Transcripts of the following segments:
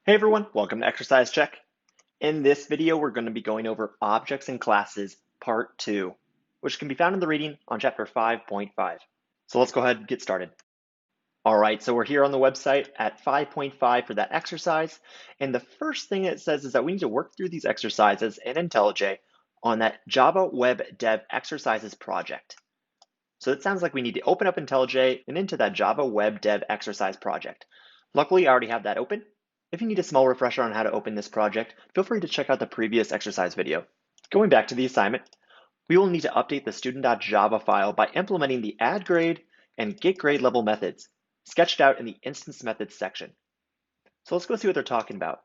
Hey everyone, welcome to Exercise Check. In this video, we're going to be going over Objects and Classes Part 2, which can be found in the reading on Chapter 5.5. So let's go ahead and get started. All right, so we're here on the website at 5.5 for that exercise. And the first thing it says is that we need to work through these exercises in IntelliJ on that Java Web Dev Exercises project. So it sounds like we need to open up IntelliJ and into that Java Web Dev Exercise project. Luckily, I already have that open. If you need a small refresher on how to open this project, feel free to check out the previous exercise video. Going back to the assignment, we will need to update the student.java file by implementing the addGrade and getGradeLevel methods, sketched out in the instance methods section. So let's go see what they're talking about.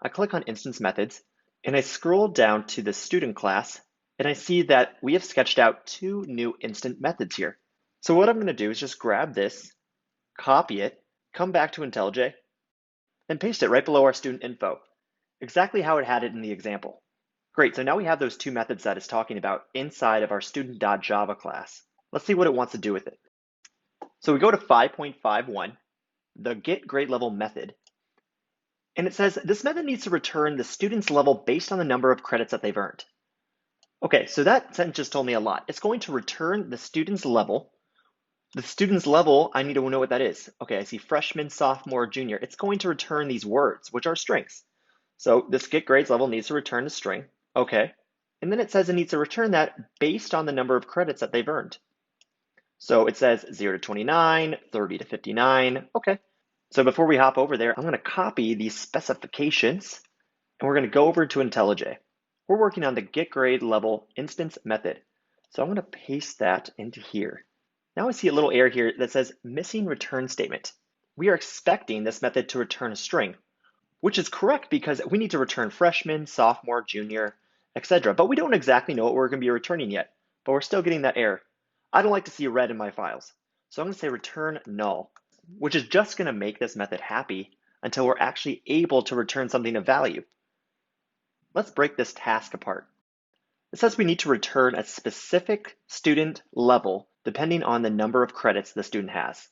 I click on instance methods, and I scroll down to the student class, and I see that we have sketched out two new instant methods here. So what I'm going to do is just grab this, copy it, come back to IntelliJ, and paste it right below our student info, exactly how it had it in the example. Great, so now we have those two methods that it's talking about inside of our student.java class. Let's see what it wants to do with it. So we go to 5.51, the getGradeLevel method, and it says this method needs to return the student's level based on the number of credits that they've earned. Okay, so that sentence just told me a lot. It's going to return the student's level. The student's level, I need to know what that is. Okay, I see freshman, sophomore, junior. It's going to return these words, which are strings. So this getGradesLevel needs to return a string. Okay, and then it says it needs to return that based on the number of credits that they've earned. So it says 0 to 29, 30 to 59. Okay, so before we hop over there, I'm going to copy these specifications, and we're going to go over to IntelliJ. We're working on the getGradeLevel instance method. So I'm going to paste that into here. Now I see a little error here that says missing return statement. We are expecting this method to return a string, which is correct because we need to return freshman, sophomore, junior, etc. But we don't exactly know what we're going to be returning yet, but we're still getting that error. I don't like to see red in my files. So I'm going to say return null, which is just going to make this method happy until we're actually able to return something of value. Let's break this task apart. It says we need to return a specific student level depending on the number of credits the student has.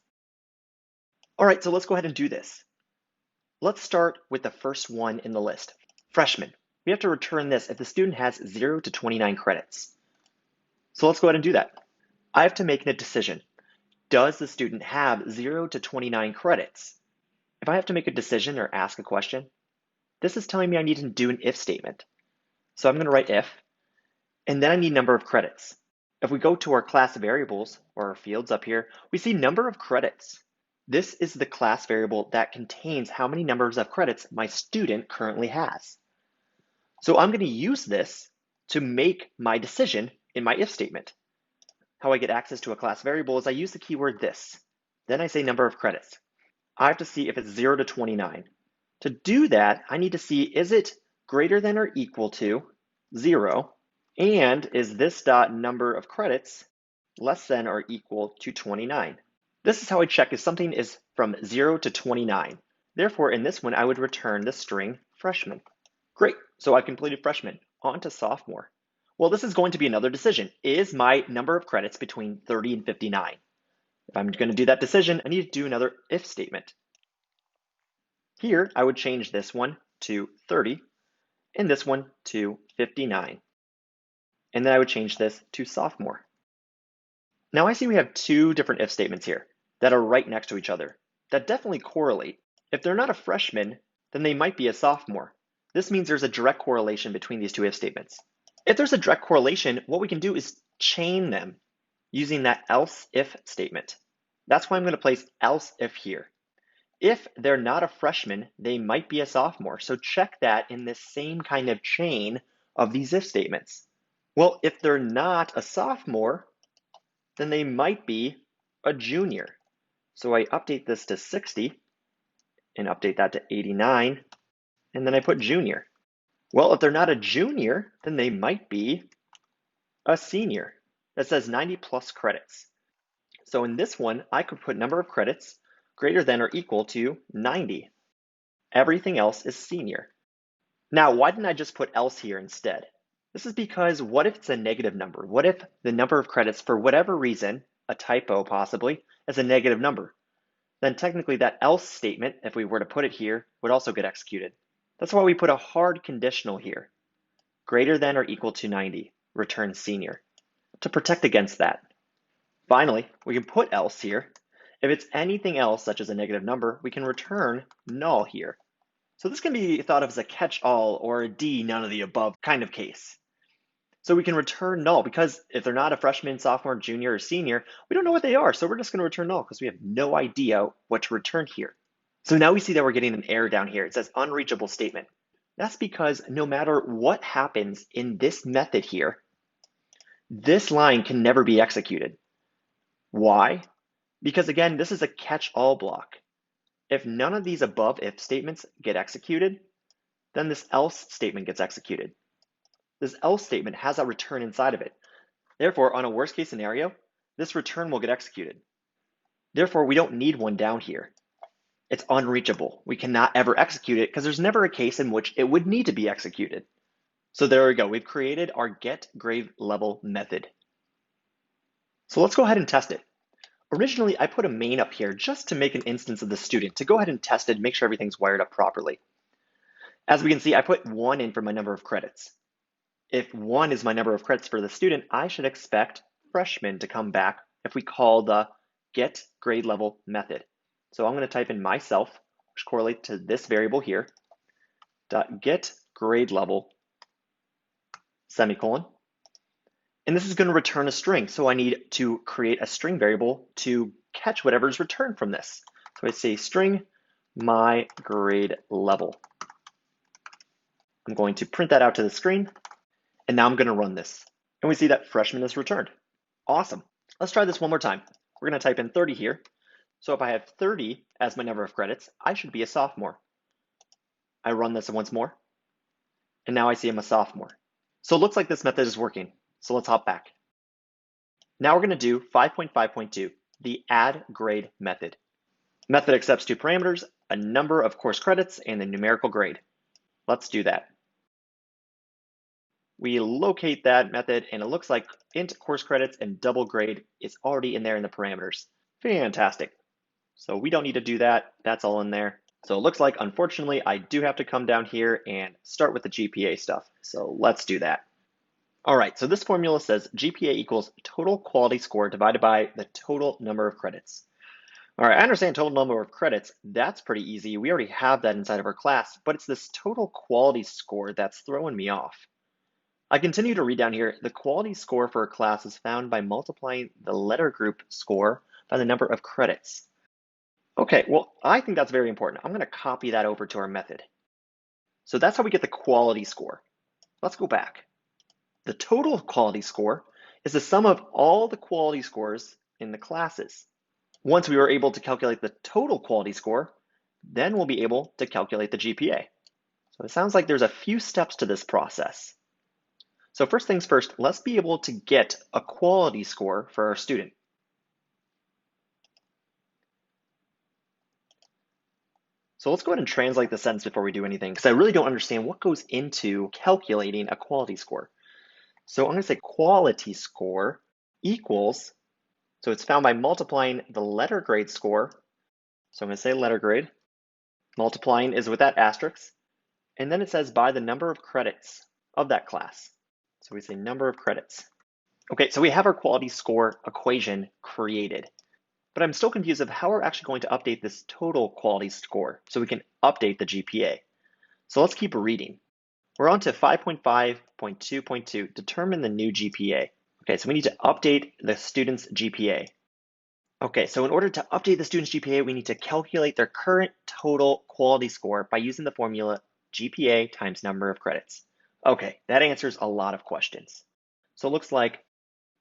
All right, so let's go ahead and do this. Let's start with the first one in the list, freshman. We have to return this if the student has 0 to 29 credits. So let's go ahead and do that. I have to make a decision. Does the student have 0 to 29 credits? If I have to make a decision or ask a question, this is telling me I need to do an if statement. So I'm going to write if, and then I need number of credits. If we go to our class variables or our fields up here, we see number of credits. This is the class variable that contains how many numbers of credits my student currently has. So I'm going to use this to make my decision in my if statement. How I get access to a class variable is I use the keyword this. Then I say number of credits. I have to see if it's 0 to 29. To do that, I need to see is it greater than or equal to 0, and is this dot number of credits less than or equal to 29. This is how I check if something is from 0 to 29. Therefore, in this one, I would return the string freshman. Great, so I completed freshman. On to sophomore. Well, this is going to be another decision. Is my number of credits between 30 and 59? If I'm going to do that decision, I need to do another if statement. Here, I would change this one to 30 and this one to 59. And then I would change this to sophomore. Now I see we have two different if statements here that are right next to each other that definitely correlate. If they're not a freshman, then they might be a sophomore. This means there's a direct correlation between these two if statements. If there's a direct correlation, what we can do is chain them using that else if statement. That's why I'm going to place else if here. If they're not a freshman, they might be a sophomore. So check that in this same kind of chain of these if statements. Well, if they're not a sophomore, then they might be a junior. So I update this to 60 and update that to 89, and then I put junior. Well, if they're not a junior, then they might be a senior. That says 90 plus credits. So in this one, I could put number of credits greater than or equal to 90. Everything else is senior. Now, why didn't I just put else here instead? This is because what if it's a negative number? What if the number of credits, for whatever reason, a typo possibly, is a negative number? then technically that else statement, if we were to put it here, would also get executed. That's why we put a hard conditional here. Greater than or equal to 90, return senior, to protect against that. Finally, we can put else here. If it's anything else, such as a negative number, we can return null here. So this can be thought of as a catch-all or a D, none of the above kind of case. So we can return null because if they're not a freshman, sophomore, junior, or senior, we don't know what they are. So we're just going to return null because we have no idea what to return here. So now we see that we're getting an error down here. It says unreachable statement. That's because no matter what happens in this method here, this line can never be executed. Why? Because again, this is a catch-all block. If none of these above if statements get executed, then this else statement gets executed. This else statement has a return inside of it. Therefore, on a worst case scenario, this return will get executed. Therefore, we don't need one down here. It's unreachable. We cannot ever execute it because there's never a case in which it would need to be executed. So there we go. We've created our get grade level method. So let's go ahead and test it. Originally, I put a main up here just to make an instance of the student to go ahead and test it, make sure everything's wired up properly. As we can see, I put 1 in for my number of credits. If 1 is my number of credits for the student, I should expect freshman to come back if we call the get grade level method. So I'm going to type in myself, which correlates to this variable here, dot get grade level, semicolon. And this is going to return a string. So I need to create a string variable to catch whatever's returned from this. So I say string my grade level. I'm going to print that out to the screen. And now I'm going to run this. And we see that freshman is returned. Awesome. Let's try this one more time. We're going to type in 30 here. So if I have 30 as my number of credits, I should be a sophomore. I run this once more. And now I see I'm a sophomore. So it looks like this method is working. So let's hop back. Now we're going to do 5.5.2, the add grade method. Method accepts 2 parameters, a number of course credits, and the numerical grade. Let's do that. We locate that method and it looks like int course credits and double grade is already in there in the parameters. Fantastic. So we don't need to do that. That's all in there. So it looks like, unfortunately, I do have to come down here and start with the GPA stuff. So let's do that. All right, so this formula says GPA equals total quality score divided by the total number of credits. All right, I understand total number of credits. That's pretty easy. We already have that inside of our class, but it's this total quality score that's throwing me off. I continue to read down here. The quality score for a class is found by multiplying the letter group score by the number of credits. Okay, well, I think that's very important. I'm going to copy that over to our method. So that's how we get the quality score. Let's go back. The total quality score is the sum of all the quality scores in the classes. Once we were able to calculate the total quality score, then we'll be able to calculate the GPA. So it sounds like there's a few steps to this process. So first things first, let's be able to get a quality score for our student. So let's go ahead and translate the sentence before we do anything, because I really don't understand what goes into calculating a quality score. So I'm going to say quality score equals, so it's found by multiplying the letter grade score. So I'm going to say letter grade. Multiplying is with that asterisk. And then it says by the number of credits of that class. So we say number of credits. Okay, so we have our quality score equation created. But I'm still confused of how we're actually going to update this total quality score so we can update the GPA. So let's keep reading. We're on to 5.5.2.2, determine the new GPA. Okay, so we need to update the student's GPA. Okay, so in order to update the student's GPA, we need to calculate their current total quality score by using the formula GPA times number of credits. Okay, that answers a lot of questions. So it looks like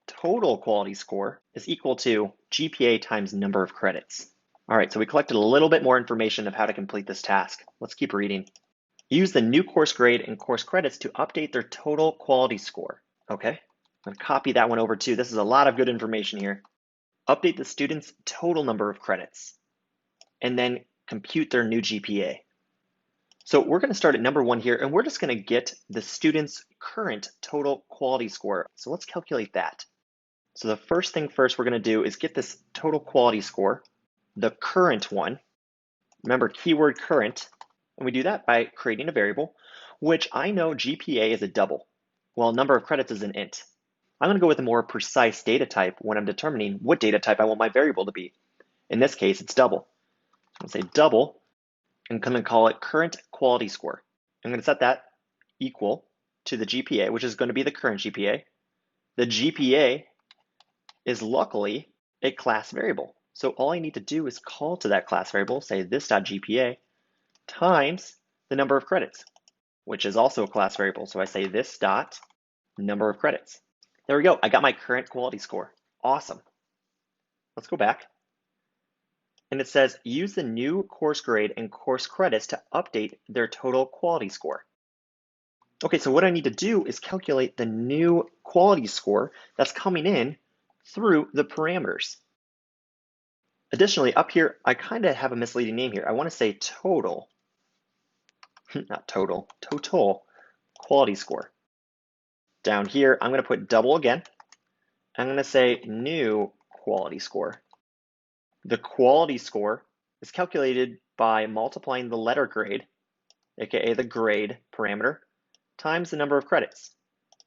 total quality score is equal to GPA times number of credits. All right, so we collected a little bit more information of how to complete this task. Let's keep reading. Use the new course grade and course credits to update their total quality score. Okay, I'm going to copy that one over too. This is a lot of good information here. Update the student's total number of credits and then compute their new GPA. So we're going to start at number 1 here, and we're just going to get the student's current total quality score. So let's calculate that. So the first thing first we're going to do is get this total quality score. the current one. Remember, keyword current. And we do that by creating a variable, which I know GPA is a double, while number of credits is an int. I'm going to go with a more precise data type when I'm determining what data type I want my variable to be. In this case, it's double. So I'm going to say double, and I'm going to call it current quality score. I'm going to set that equal to the GPA, which is going to be the current GPA. The GPA is luckily a class variable. So all I need to do is call to that class variable, say this.gpa times the number of credits, which is also a class variable. So I say this dot number of credits. There we go. I got my current quality score. Awesome. Let's go back. And it says use the new course grade and course credits to update their total quality score. Okay, so what I need to do is calculate the new quality score that's coming in through the parameters. Additionally, up here, I kind of have a misleading name here. I want to say total, not total, total quality score. Down here, I'm going to put double again. I'm going to say new quality score. The quality score is calculated by multiplying the letter grade, aka the grade parameter, times the number of credits,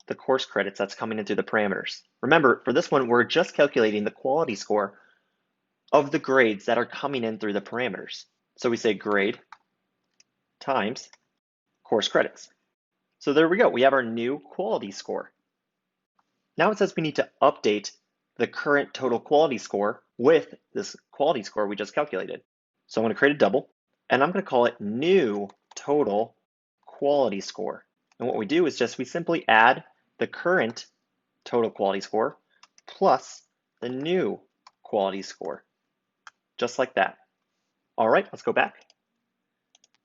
the course credits that's coming in through the parameters. Remember, for this one, we're just calculating the quality score of the grades that are coming in through the parameters. So we say grade times course credits. So there we go. We have our new quality score. Now it says we need to update the current total quality score with this quality score we just calculated. So I'm going to create a double, and I'm going to call it new total quality score. And what we do is we simply add the current total quality score plus the new quality score, just like that. All right, let's go back.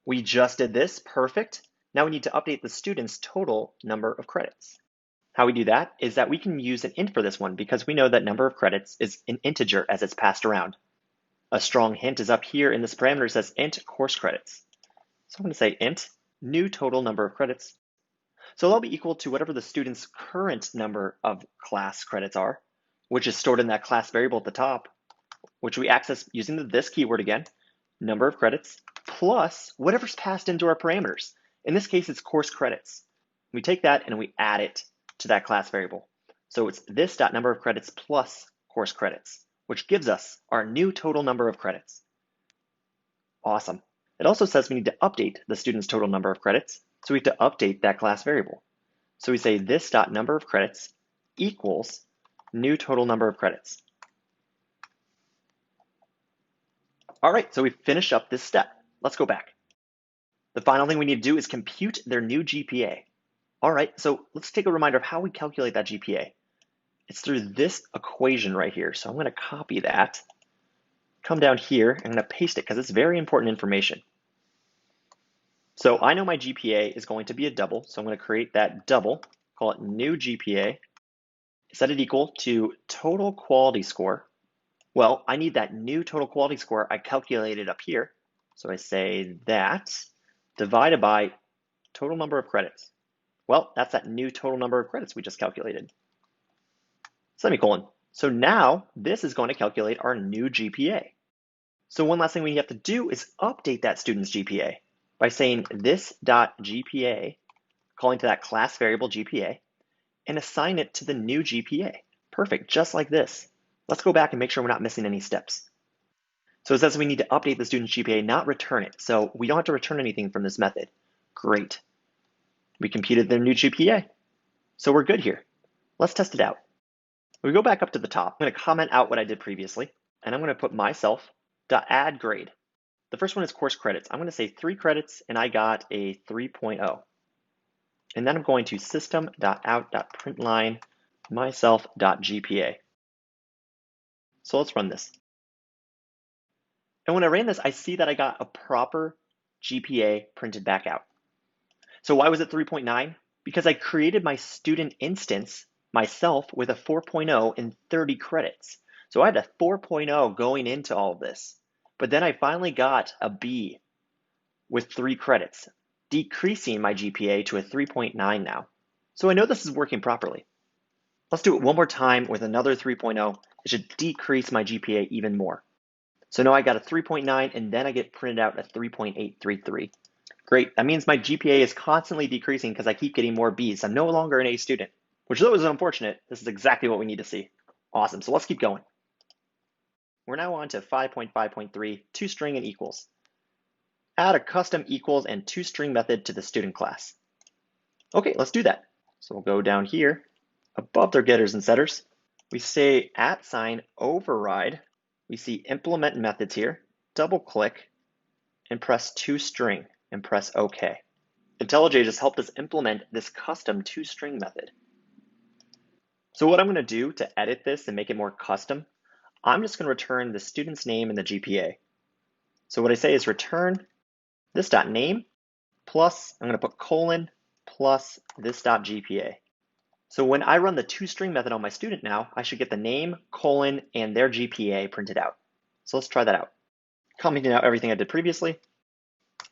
We just did this, perfect. Now we need to update the student's total number of credits. How we do that is that we can use an int for this one because we know that number of credits is an integer as it's passed around. A strong hint is up here in this parameter says int course credits. So I'm going to say int new total number of credits. So that'll be equal to whatever the student's current number of class credits are, which is stored in that class variable at the top, which we access using the this keyword again, number of credits, plus whatever's passed into our parameters. In this case, it's course credits. We take that and we add it to that class variable. So it's this dot number of credits plus course credits, which gives us our new total number of credits. Awesome. It also says we need to update the student's total number of credits, so we have to update that class variable. So we say this dot number of credits equals new total number of credits. All right, so we've finished up this step. Let's go back. The final thing we need to do is compute their new GPA. All right, so let's take a reminder of how we calculate that GPA. It's through this equation right here. So I'm going to copy that, come down here, and I'm going to paste it because it's very important information. So I know my GPA is going to be a double, so I'm going to create that double, call it new GPA, set it equal to total quality score. Well, I need that new total quality score I calculated up here. So I say that divided by total number of credits. Well, that's that new total number of credits we just calculated. Semicolon. So now this is going to calculate our new GPA. So one last thing we have to do is update that student's GPA by saying this.gpa, calling to that class variable GPA, and assign it to the new GPA. Perfect, just like this. Let's go back and make sure we're not missing any steps. So it says we need to update the student's GPA, not return it. So we don't have to return anything from this method. Great. We computed their new GPA. So we're good here. Let's test it out. We go back up to the top. I'm going to comment out what I did previously, and I'm going to put myself.add grade. The first one is course credits. I'm going to say 3 credits, and I got a 3.0. And then I'm going to system.out.println myself.gpa. So let's run this. And when I ran this, I see that I got a proper GPA printed back out. So why was it 3.9? Because I created my student instance myself with a 4.0 and 30 credits. So I had a 4.0 going into all of this. But then I finally got a B with 3 credits, decreasing my GPA to a 3.9 now. So I know this is working properly. Let's do it one more time with another 3.0. It should decrease my GPA even more. So now I got a 3.9 and then I get printed out a 3.833. Great, that means my GPA is constantly decreasing because I keep getting more Bs. I'm no longer an A student, which though is unfortunate, this is exactly what we need to see. Awesome, so let's keep going. We're now on to 5.5.3, toString and equals. Add a custom equals and toString method to the student class. Okay, let's do that. So we'll go down here, above their getters and setters. We say @override. We see implement methods here. Double click and press toString and press OK. IntelliJ just helped us implement this custom toString method. So what I'm going to do to edit this and make it more custom, I'm just going to return the student's name and the GPA. So what I say is return this.name plus, I'm going to put colon plus this.GPA. So when I run the toString method on my student now, I should get the name, colon, and their GPA printed out. So let's try that out. Commenting out everything I did previously.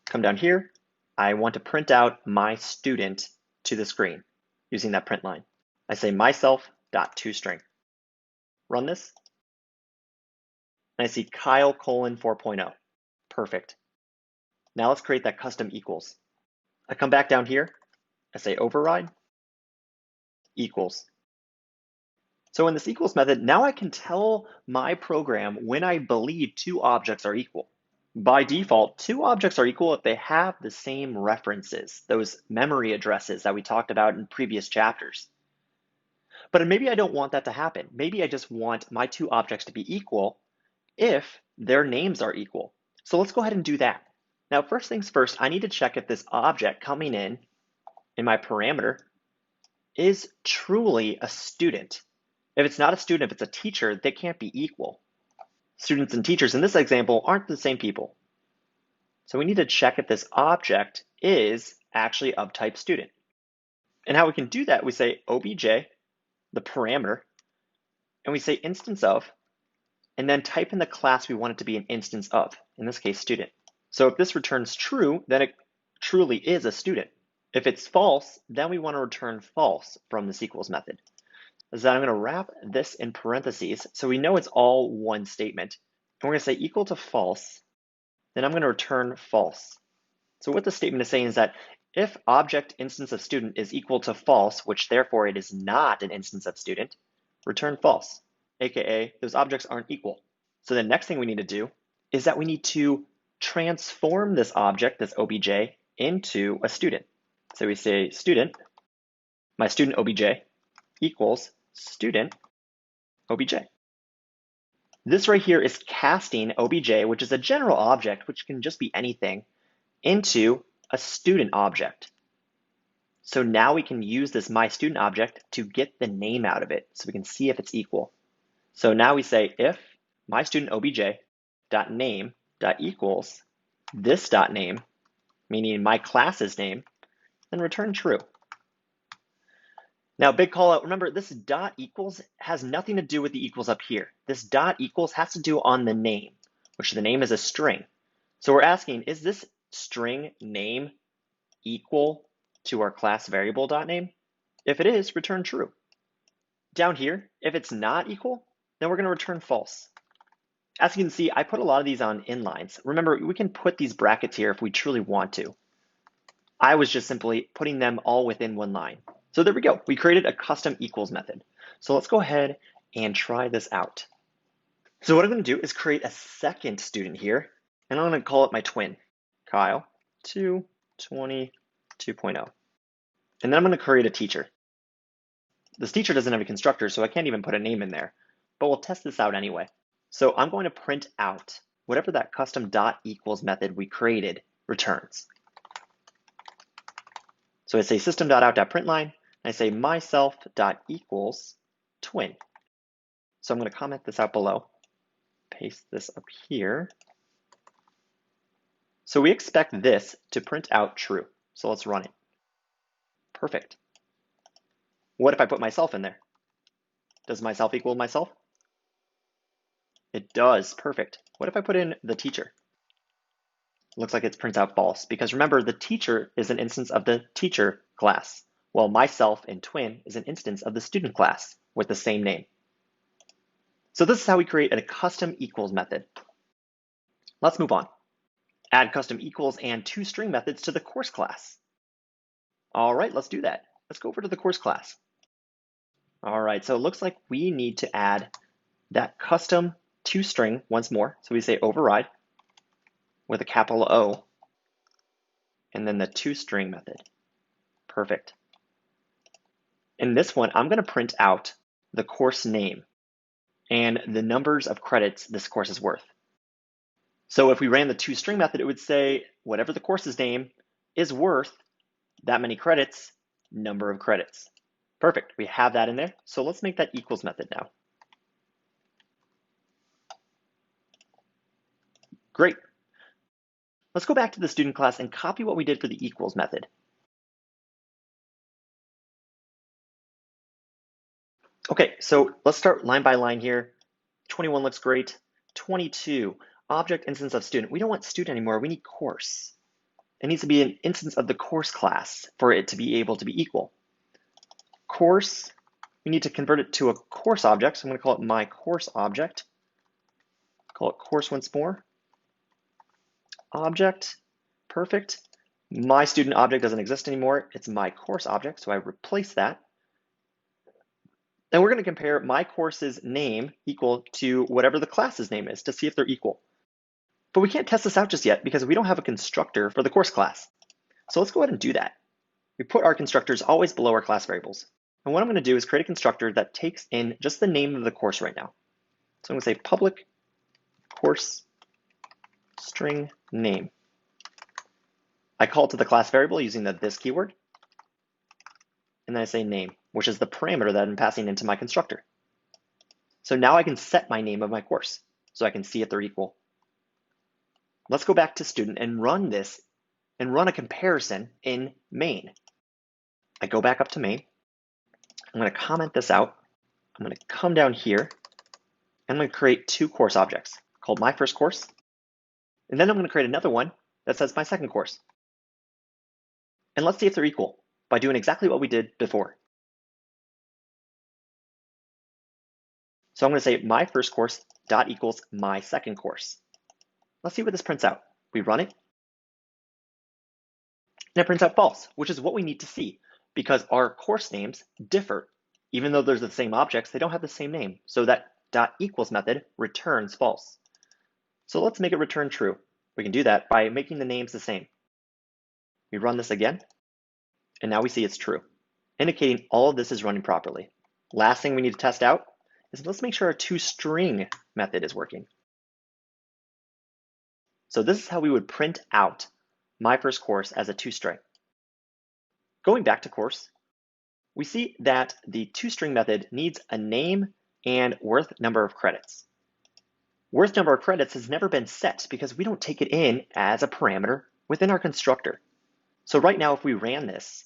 Come down here. I want to print out my student to the screen using that print line. I say myself.toString. Run this. And I see Kyle colon 4.0. Perfect. Now let's create that custom equals. I come back down here. I say override equals. So in this equals method, now I can tell my program when I believe two objects are equal. By default, two objects are equal if they have the same references, those memory addresses that we talked about in previous chapters. But maybe I don't want that to happen. Maybe I just want my two objects to be equal if their names are equal. So let's go ahead and do that. Now, first things first, I need to check if this object coming in my parameter is truly a student. If it's not a student, if it's a teacher, they can't be equal. Students and teachers in this example aren't the same people. So we need to check if this object is actually of type student. And how we can do that, we say obj, the parameter, and we say instance of, and then type in the class we want it to be an instance of, in this case, student. So if this returns true, then it truly is a student. If it's false, then we want to return false from this equals method. So I'm going to wrap this in parentheses so we know it's all one statement. And we're going to say equal to false, then I'm going to return false. So what the statement is saying is that if object instance of student is equal to false, which therefore it is not an instance of student, return false, aka those objects aren't equal. So the next thing we need to do is that we need to transform this object, this obj, into a student. So we say student, my student obj equals student obj. This right here is casting obj, which is a general object, which can just be anything, into a student object. So now we can use this my student object to get the name out of it so we can see if it's equal. So now we say if my student obj dot name dot equals this dot name, meaning my class's name, then return true. Now, big call out, remember this dot equals has nothing to do with the equals up here. This dot equals has to do on the name, which the name is a string. So we're asking, is this string name equal to our class variable dot name? If it is, return true. Down here, if it's not equal, then we're going to return false. As you can see, I put a lot of these on inlines. Remember, we can put these brackets here if we truly want to. I was just simply putting them all within one line. So there we go. We created a custom equals method. So let's go ahead and try this out. So what I'm going to do is create a second student here, and I'm going to call it my twin, Kyle 220 2.0. And then I'm going to create a teacher. This teacher doesn't have a constructor, so I can't even put a name in there, but we'll test this out anyway. So I'm going to print out whatever that custom dot equals method we created returns. So I say system.out.println, I say myself.equals twin. So I'm going to comment this out below, paste this up here. So we expect this to print out true. So let's run it. Perfect. What if I put myself in there? Does myself equal myself? It does. Perfect. What if I put in the teacher? Looks like it prints out false because remember the teacher is an instance of the teacher class, while myself and twin is an instance of the student class with the same name. So this is how we create a custom equals method. Let's move on. Add custom equals and toString methods to the course class. All right, let's do that. Let's go over to the course class. All right, so it looks like we need to add that custom toString once more. So we say override with a capital O, and then the toString method. Perfect. In this one, I'm going to print out the course name and the numbers of credits this course is worth. So if we ran the toString method, it would say whatever the course's name is worth, that many credits, number of credits. Perfect, we have that in there. So let's make that equals method now. Great. Let's go back to the student class and copy what we did for the equals method. Okay, so let's start line by line here. 21 looks great. 22, object instance of student. We don't want student anymore, we need course. It needs to be an instance of the course class for it to be able to be equal. Course, we need to convert it to a course object, so I'm going to call it my course object. Call it course once more. Object, perfect. My student object doesn't exist anymore, it's my course object, so I replace that. And we're going to compare my course's name equal to whatever the class's name is to see if they're equal. But we can't test this out just yet because we don't have a constructor for the course class. So let's go ahead and do that. We put our constructors always below our class variables. And what I'm going to do is create a constructor that takes in just the name of the course right now. So I'm going to say public course string name. I call it to the class variable using the this keyword. And then I say name, which is the parameter that I'm passing into my constructor. So now I can set my name of my course so I can see if they're equal. Let's go back to student and run this and run a comparison in main. I go back up to main. I'm going to comment this out. I'm going to come down here. I'm going to create two course objects called my first course. And then I'm going to create another one that says my second course. And let's see if they're equal by doing exactly what we did before. So I'm going to say my first course dot equals my second course. Let's see what this prints out. We run it. And it prints out false, which is what we need to see because our course names differ. Even though they're the same objects, they don't have the same name. So that dot equals method returns false. So let's make it return true. We can do that by making the names the same. We run this again, and now we see it's true, indicating all of this is running properly. Last thing we need to test out is let's make sure our toString method is working. So this is how we would print out my first course as a toString. Going back to course, we see that the toString method needs a name and worth number of credits. Worth number of credits has never been set because we don't take it in as a parameter within our constructor. So right now, if we ran this,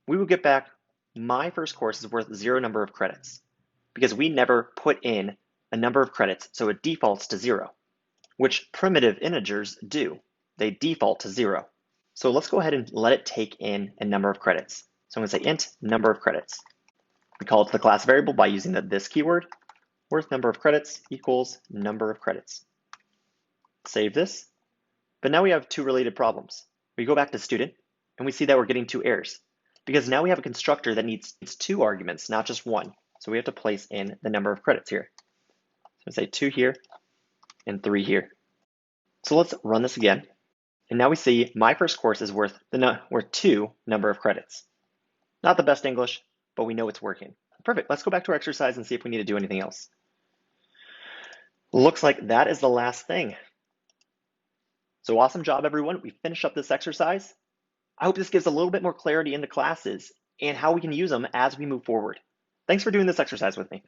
we would get back my first course is worth 0 number of credits because we never put in a number of credits, so it defaults to 0, which primitive integers do. They default to 0. So let's go ahead and let it take in a number of credits. So I'm going to say int number of credits. We call it to the class variable by using the this keyword. Worth number of credits equals number of credits. Save this. But now we have two related problems. We go back to student and we see that we're getting two errors because now we have a constructor that needs two arguments, not just one. So we have to place in the number of credits here. So I say 2 here and 3 here. So let's run this again. And now we see my first course is worth 2 number of credits. Not the best English, but we know it's working. Perfect, let's go back to our exercise and see if we need to do anything else. Looks like that is the last thing. So awesome job, everyone. We finished up this exercise. I hope this gives a little bit more clarity into classes and how we can use them as we move forward. Thanks for doing this exercise with me.